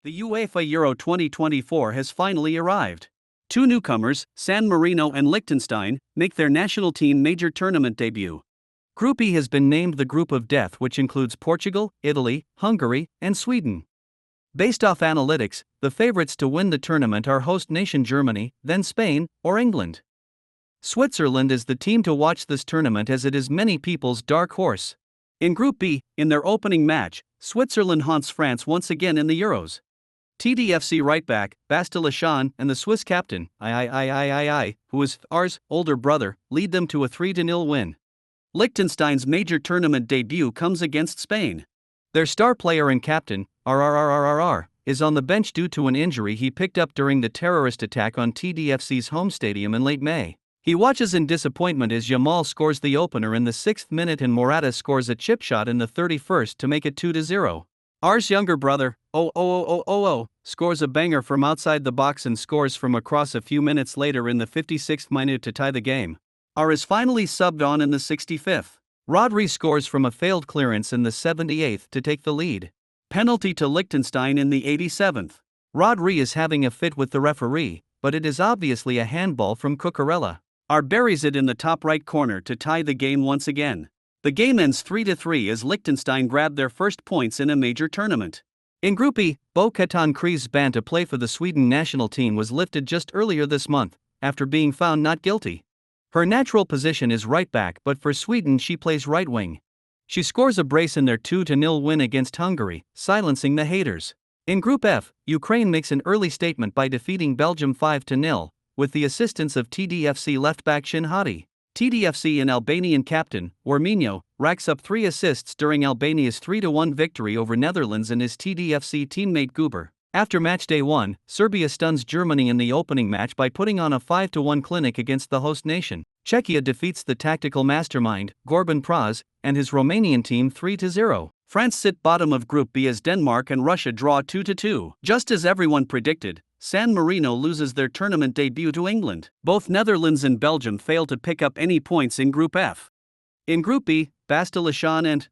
The UEFA Euro 2024 has finally arrived. Two newcomers, San Marino and Liechtenstein, make their national team major tournament debut. Group E has been named the Group of Death, which includes Portugal, Italy, Hungary, and Sweden. Based off analytics, the favorites to win the tournament are host nation Germany, then Spain, or England. Switzerland is the team to watch this tournament as it is many people's dark horse. In Group B, in their opening match, Switzerland haunts France once again in the Euros. TDFC right-back, Bastille and the Swiss captain, who is R's older brother, lead them to a 3-0 win. Liechtenstein's major tournament debut comes against Spain. Their star player and captain, is on the bench due to an injury he picked up during the terrorist attack on TDFC's home stadium in late May. He watches in disappointment as Yamal scores the opener in the 6th minute and Morata scores a chip shot in the 31st to make it 2-0. R's younger brother, scores a banger from outside the box and scores from across a few minutes later in the 56th minute to tie the game. R is finally subbed on in the 65th. Rodri scores from a failed clearance in the 78th to take the lead. Penalty to Liechtenstein in the 87th. Rodri is having a fit with the referee, but it is obviously a handball from Cucurella. R buries it in the top right corner to tie the game once again. The game ends 3-3 as Liechtenstein grabbed their first points in a major tournament. In Group E, Bo-Katan Kri's ban to play for the Sweden national team was lifted just earlier this month, after being found not guilty. Her natural position is right back, but for Sweden she plays right wing. She scores a brace in their 2-0 win against Hungary, silencing the haters. In Group F, Ukraine makes an early statement by defeating Belgium 5-0, with the assistance of TDFC left-back Shinhati. TDFC and Albanian captain, Orminho, racks up 3 assists during Albania's 3-1 victory over Netherlands and his TDFC teammate Guber. After matchday 1, Serbia stuns Germany in the opening match by putting on a 5-1 clinic against the host nation. Czechia defeats the tactical mastermind, Gorban Praz, and his Romanian team 3-0. France sit bottom of Group B as Denmark and Russia draw 2-2. Just as everyone predicted, San Marino loses their tournament debut to England. Both Netherlands and Belgium fail to pick up any points in Group F. In Group B, Bastille and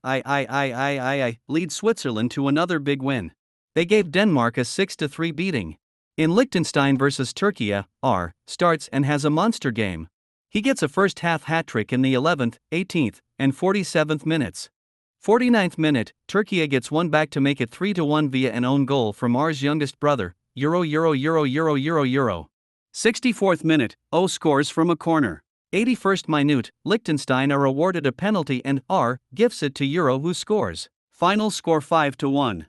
lead Switzerland to another big win. They gave Denmark a 6-3 beating. In Liechtenstein vs Turkey, R starts and has a monster game. He gets a first-half hat-trick in the 11th, 18th, and 47th minutes. 49th minute, Turkey gets one back to make it 3-1 via an own goal from R's youngest brother, 64th minute, O scores from a corner. 81st minute, Liechtenstein are awarded a penalty and R gifts it to Euro, who scores. Final score 5-1.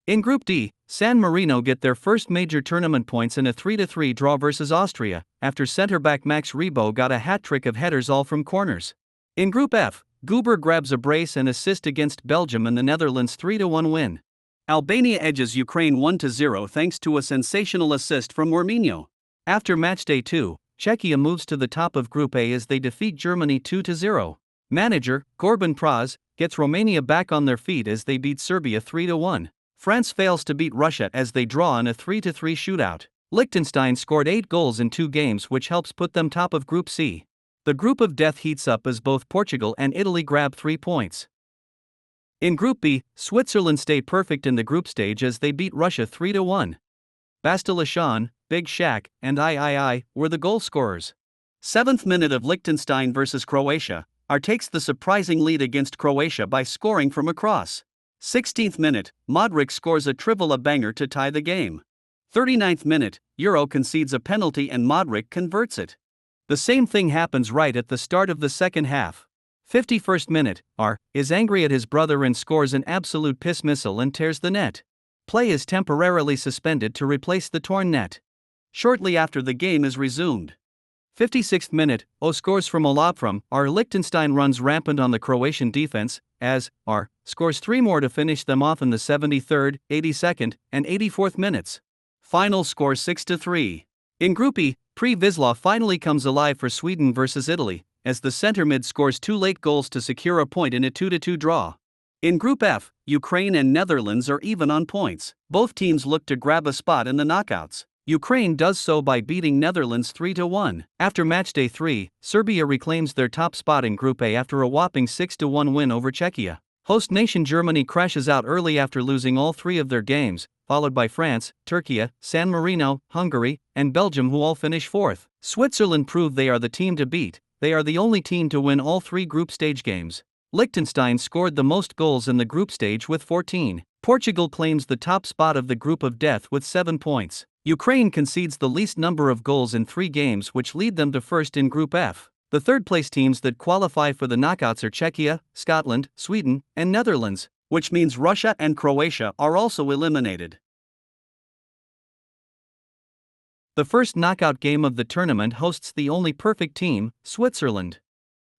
In Group D, San Marino get their first major tournament points in a 3-3 draw versus Austria, after centre-back Max Rebo got a hat-trick of headers all from corners. In Group F, Guber grabs a brace and assist against Belgium and the Netherlands 3-1 win. Albania edges Ukraine 1-0 thanks to a sensational assist from Orminho. After matchday 2, Czechia moves to the top of Group A as they defeat Germany 2-0. Manager, Gorban Praz, gets Romania back on their feet as they beat Serbia 3-1. France fails to beat Russia as they draw in a 3-3 shootout. Liechtenstein scored 8 goals in 2 games, which helps put them top of Group C. The Group of Death heats up as both Portugal and Italy grab 3 points. In Group B, Switzerland stay perfect in the group stage as they beat Russia 3-1. Bastille, Big Shaq, and were the goal scorers. 7th minute of Liechtenstein vs Croatia, R takes the surprising lead against Croatia by scoring from a cross. 16th minute, Modric scores a Trivela banger to tie the game. 39th minute, Euro concedes a penalty and Modric converts it. The same thing happens right at the start of the second half. 51st minute, R is angry at his brother and scores an absolute piss missile and tears the net. Play is temporarily suspended to replace the torn net. Shortly after, the game is resumed. 56th minute, O scores from a lob from R. Liechtenstein runs rampant on the Croatian defense, as R scores 3 more to finish them off in the 73rd, 82nd, and 84th minutes. Final score 6-3. In Group E, Pre-Wisla finally comes alive for Sweden vs Italy, as the center mid scores 2 late goals to secure a point in a 2-2 draw. In Group F, Ukraine and Netherlands are even on points. Both teams look to grab a spot in the knockouts. Ukraine does so by beating Netherlands 3-1. After matchday 3, Serbia reclaims their top spot in Group A after a whopping 6-1 win over Czechia. Host nation Germany crashes out early after losing all three of their games, followed by France, Turkey, San Marino, Hungary, and Belgium, who all finish fourth. Switzerland proved they are the team to beat. They are the only team to win all three group stage games. Liechtenstein scored the most goals in the group stage with 14. Portugal claims the top spot of the group of death with 7 points. Ukraine concedes the least number of goals in 3 games, which lead them to first in Group F. The third-place teams that qualify for the knockouts are Czechia, Scotland, Sweden, and Netherlands, which means Russia and Croatia are also eliminated. The first knockout game of the tournament hosts the only perfect team, Switzerland.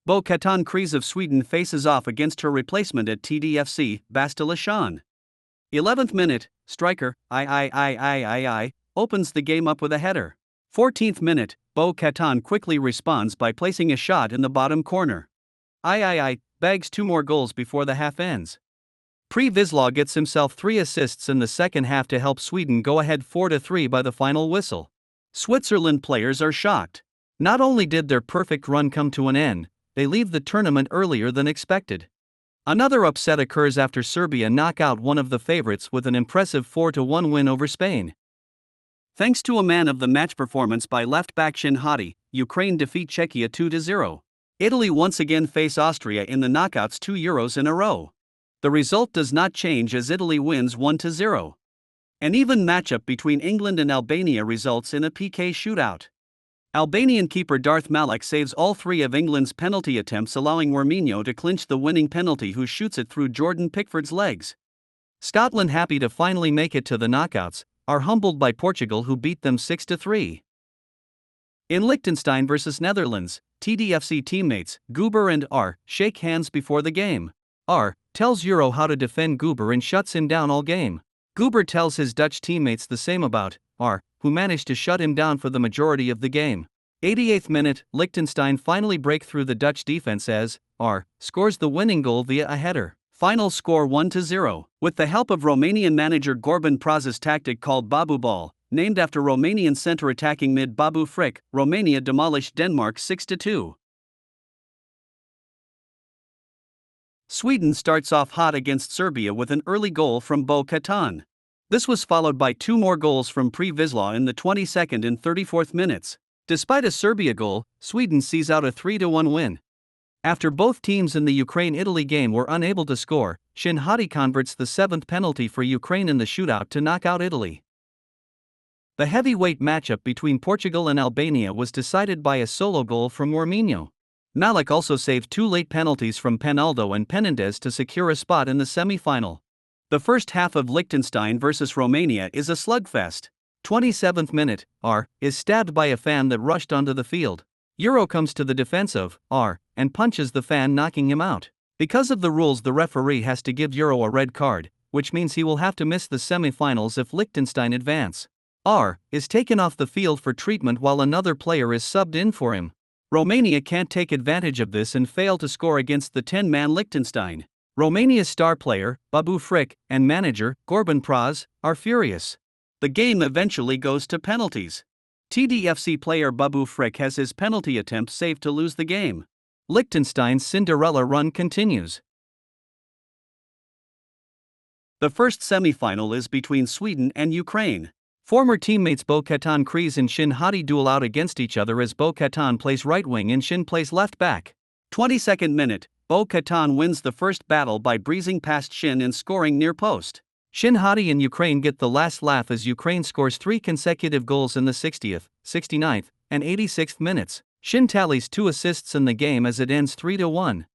Bo-Katan Kries of Sweden faces off against her replacement at TDFC, Bastille Shan. 11th minute, striker, opens the game up with a header. 14th minute, Bo-Katan quickly responds by placing a shot in the bottom corner. Bags 2 more goals before the half ends. Pre-Wisla gets himself 3 assists in the second half to help Sweden go ahead 4-3 by the final whistle. Switzerland players are shocked. Not only did their perfect run come to an end, they leave the tournament earlier than expected. Another upset occurs after Serbia knock out one of the favorites with an impressive 4-1 win over Spain. Thanks to a man-of-the-match performance by left-back Shin Hati, Ukraine defeat Czechia 2-0. Italy once again face Austria in the knockouts 2 Euros in a row. The result does not change as Italy wins 1-0. An even matchup between England and Albania results in a PK shootout. Albanian keeper Darth Malik saves all 3 of England's penalty attempts, allowing Worminho to clinch the winning penalty, who shoots it through Jordan Pickford's legs. Scotland, happy to finally make it to the knockouts, are humbled by Portugal, who beat them 6-3. In Liechtenstein vs Netherlands, TDFC teammates Goober and R shake hands before the game. R tells Euro how to defend Goober and shuts him down all game. Goober tells his Dutch teammates the same about R, who managed to shut him down for the majority of the game. 88th minute, Liechtenstein finally break through the Dutch defense as R scores the winning goal via a header. Final score 1-0. With the help of Romanian manager Gorban Praz's tactic called Babu Ball, named after Romanian center attacking mid Babu Frick, Romania demolished Denmark 6-2. Sweden starts off hot against Serbia with an early goal from Bo-Katan. This was followed by 2 more goals from Pre-Wisla in the 22nd and 34th minutes. Despite a Serbia goal, Sweden sees out a 3-1 win. After both teams in the Ukraine-Italy game were unable to score, Shin Hati converts the 7th penalty for Ukraine in the shootout to knock out Italy. The heavyweight matchup between Portugal and Albania was decided by a solo goal from Worminho. Malik also saved 2 late penalties from Penaldo and Penendez to secure a spot in the semi-final. The first half of Liechtenstein vs Romania is a slugfest. 27th minute, R is stabbed by a fan that rushed onto the field. Euro comes to the defense of R and punches the fan, knocking him out. Because of the rules, the referee has to give Euro a red card, which means he will have to miss the semi-finals if Liechtenstein advance. R is taken off the field for treatment while another player is subbed in for him. Romania can't take advantage of this and fail to score against the 10-man Liechtenstein. Romania's star player, Babu Frick, and manager, Gorban Praz, are furious. The game eventually goes to penalties. TDFC player Babu Frick has his penalty attempt saved to lose the game. Liechtenstein's Cinderella run continues. The first semi-final is between Sweden and Ukraine. Former teammates Bo-Katan Kries and Shin Hati duel out against each other as Bo-Katan plays right wing and Shin plays left back. 22nd minute, Bo-Katan wins the first battle by breezing past Shin and scoring near post. Shin Hati and Ukraine get the last laugh as Ukraine scores 3 consecutive goals in the 60th, 69th, and 86th minutes. Shin tallies 2 assists in the game as it ends 3-1.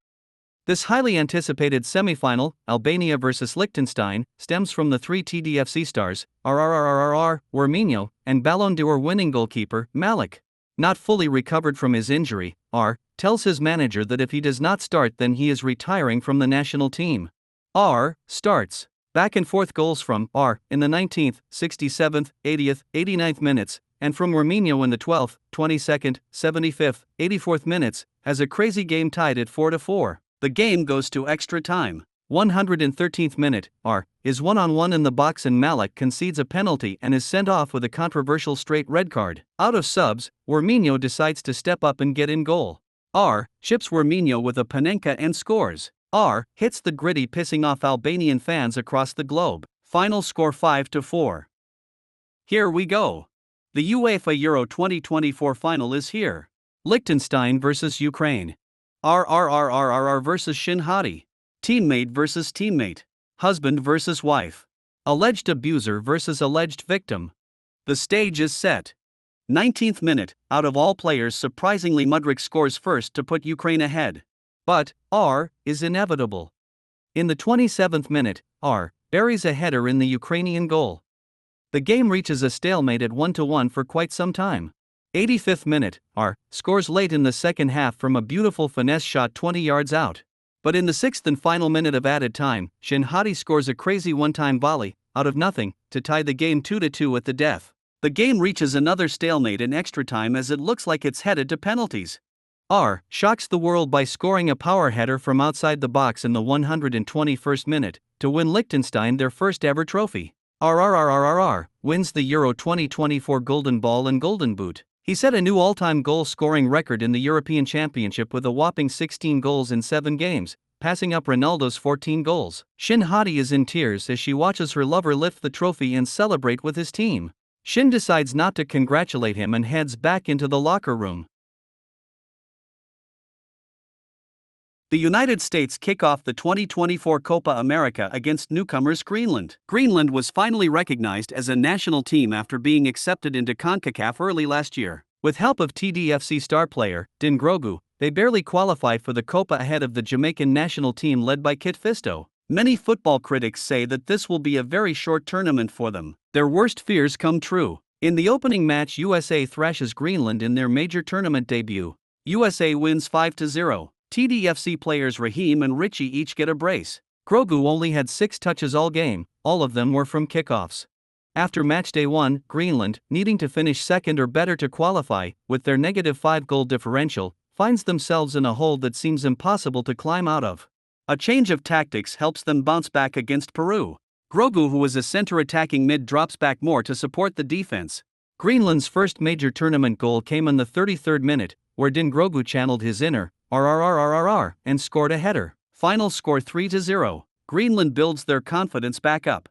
This highly anticipated semi-final, Albania vs Liechtenstein, stems from the 3 TDFC stars, Worminho, and Ballon d'Or winning goalkeeper, Malik. Not fully recovered from his injury, R tells his manager that if he does not start, then he is retiring from the national team. R starts. Back and forth goals from R in the 19th, 67th, 80th, 89th minutes, and from Worminho in the 12th, 22nd, 75th, 84th minutes, has a crazy game tied at 4-4. The game goes to extra time. 113th minute, R is one-on-one in the box and Malik concedes a penalty and is sent off with a controversial straight red card. Out of subs, Worminho decides to step up and get in goal. R chips Worminho with a panenka and scores. R hits the gritty, pissing off Albanian fans across the globe. Final score 5-4. Here we go. The UEFA Euro 2024 final is here. Liechtenstein versus Ukraine. RRRRRR versus Shin Hati. Teammate versus teammate. Husband versus wife. Alleged abuser versus alleged victim. The stage is set. 19th minute, out of all players, surprisingly Mudryk scores first to put Ukraine ahead. But R is inevitable. In the 27th minute, R buries a header in the Ukrainian goal. The game reaches a stalemate at 1-1 for quite some time. 85th minute, R scores late in the second half from a beautiful finesse shot 20 yards out. But in the 6th and final minute of added time, Shin Hati scores a crazy one-time volley, out of nothing, to tie the game 2-2 at the death. The game reaches another stalemate in extra time as it looks like it's headed to penalties. R shocks the world by scoring a power header from outside the box in the 121st minute, to win Liechtenstein their first ever trophy. RRRRRR wins the Euro 2024 Golden Ball and Golden Boot. He set a new all-time goal-scoring record in the European Championship with a whopping 16 goals in 7 games, passing up Ronaldo's 14 goals. Shin Hati is in tears as she watches her lover lift the trophy and celebrate with his team. Shin decides not to congratulate him and heads back into the locker room. The United States kick off the 2024 Copa America against newcomers Greenland. Greenland was finally recognized as a national team after being accepted into CONCACAF early last year. With help of TDFC star player Din Grogu, they barely qualified for the Copa ahead of the Jamaican national team led by Kit Fisto. Many football critics say that this will be a very short tournament for them. Their worst fears come true. In the opening match, USA thrashes Greenland in their major tournament debut. USA wins 5-0. TDFC players Raheem and Richie each get a brace. Grogu only had 6 touches all game, all of them were from kickoffs. After matchday 1, Greenland, needing to finish second or better to qualify, with their -5 goal differential, finds themselves in a hole that seems impossible to climb out of. A change of tactics helps them bounce back against Peru. Grogu, who is a center attacking mid, drops back more to support the defense. Greenland's first major tournament goal came in the 33rd minute, where Din Grogu channeled his inner RRRRRR and scored a header. Final score 3-0. Greenland builds their confidence back up.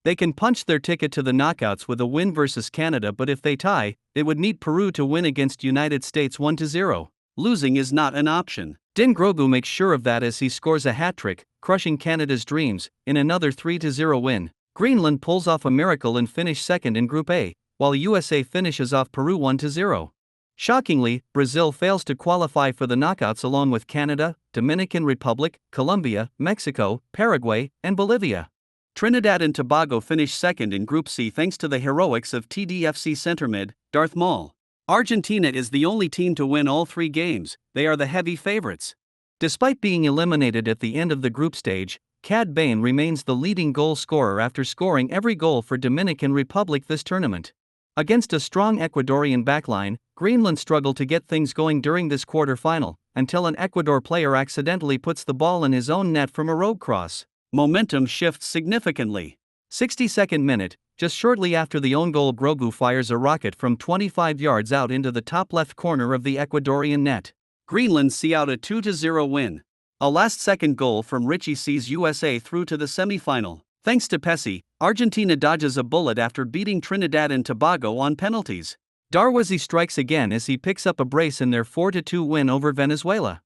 They can punch their ticket to the knockouts with a win versus Canada, but if they tie, it would need Peru to win against United States 1-0. Losing is not an option. Din Grogu makes sure of that as he scores a hat-trick, crushing Canada's dreams. In another 3-0 win, Greenland pulls off a miracle and finish second in Group A, while USA finishes off Peru 1-0. Shockingly, Brazil fails to qualify for the knockouts along with Canada, Dominican Republic, Colombia, Mexico, Paraguay, and Bolivia. Trinidad and Tobago finish second in Group C thanks to the heroics of TDFC center mid, Darth Maul. Argentina is the only team to win all 3 games. They are the heavy favorites. Despite being eliminated at the end of the group stage, Cad Bane remains the leading goal scorer after scoring every goal for Dominican Republic this tournament. Against a strong Ecuadorian backline, Greenland struggled to get things going during this quarter-final, until an Ecuador player accidentally puts the ball in his own net from a rogue cross. Momentum shifts significantly. 62nd minute, just shortly after the own goal, Grogu fires a rocket from 25 yards out into the top left corner of the Ecuadorian net. Greenland see out a 2-0 win. A last-second goal from Richie sees USA through to the semi-final. Thanks to Pessi, Argentina dodges a bullet after beating Trinidad and Tobago on penalties. Darwazi strikes again as he picks up a brace in their 4-2 win over Venezuela.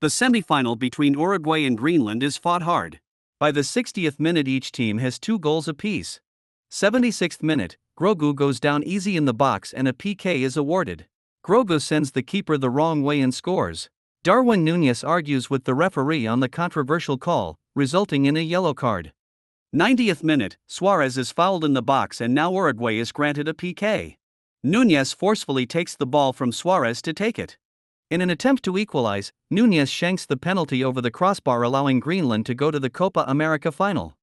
The semi-final between Uruguay and Greenland is fought hard. By the 60th minute, each team has 2 goals apiece. 76th minute, Grogu goes down easy in the box and a PK is awarded. Grogu sends the keeper the wrong way and scores. Darwin Núñez argues with the referee on the controversial call, resulting in a yellow card. 90th minute, Suarez is fouled in the box and now Uruguay is granted a PK. Núñez forcefully takes the ball from Suarez to take it. In an attempt to equalize, Núñez shanks the penalty over the crossbar, allowing Greenland to go to the Copa America final.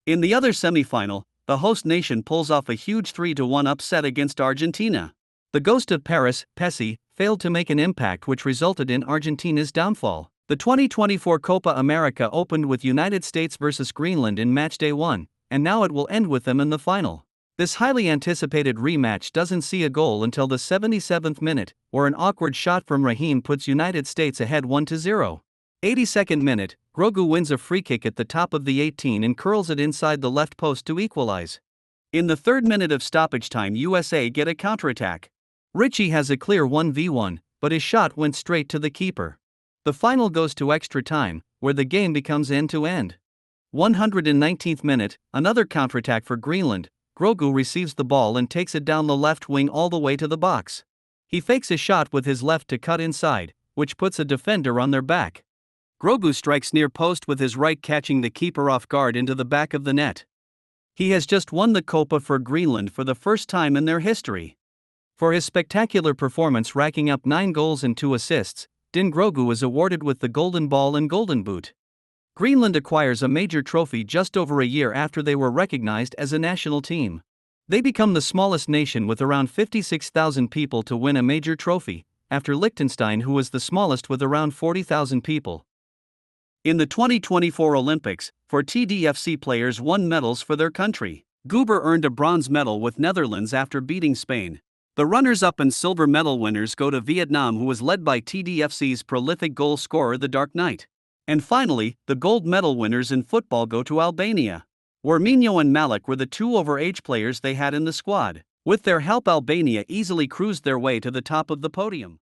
In the other semi-final, the host nation pulls off a huge 3-1 upset against Argentina. The ghost of Paris, Pessi, failed to make an impact, which resulted in Argentina's downfall. The 2024 Copa America opened with United States versus Greenland in matchday 1, and now it will end with them in the final. This highly anticipated rematch doesn't see a goal until the 77th minute, where an awkward shot from Raheem puts United States ahead 1-0. 82nd minute, Grogu wins a free kick at the top of the 18 and curls it inside the left post to equalize. In the 3rd minute of stoppage time, USA get a counterattack. Richie has a clear 1v1, but his shot went straight to the keeper. The final goes to extra time, where the game becomes end-to-end. 119th minute, another counterattack for Greenland. Grogu receives the ball and takes it down the left wing all the way to the box. He fakes a shot with his left to cut inside, which puts a defender on their back. Grogu strikes near post with his right, catching the keeper off guard into the back of the net. He has just won the COPA for Greenland for the first time in their history. For his spectacular performance, racking up 9 goals and 2 assists, Din Grogu was awarded with the Golden Ball and Golden Boot. Greenland acquires a major trophy just over a year after they were recognized as a national team. They become the smallest nation with around 56,000 people to win a major trophy, after Liechtenstein, who was the smallest with around 40,000 people. In the 2024 Olympics, 4 TDFC players won medals for their country. Goober earned a bronze medal with Netherlands after beating Spain. The runners-up and silver medal winners go to Vietnam, who was led by TDFC's prolific goal scorer the Dark Knight. And finally, the gold medal winners in football go to Albania. Worminho and Malik were the 2 overage players they had in the squad. With their help, Albania easily cruised their way to the top of the podium.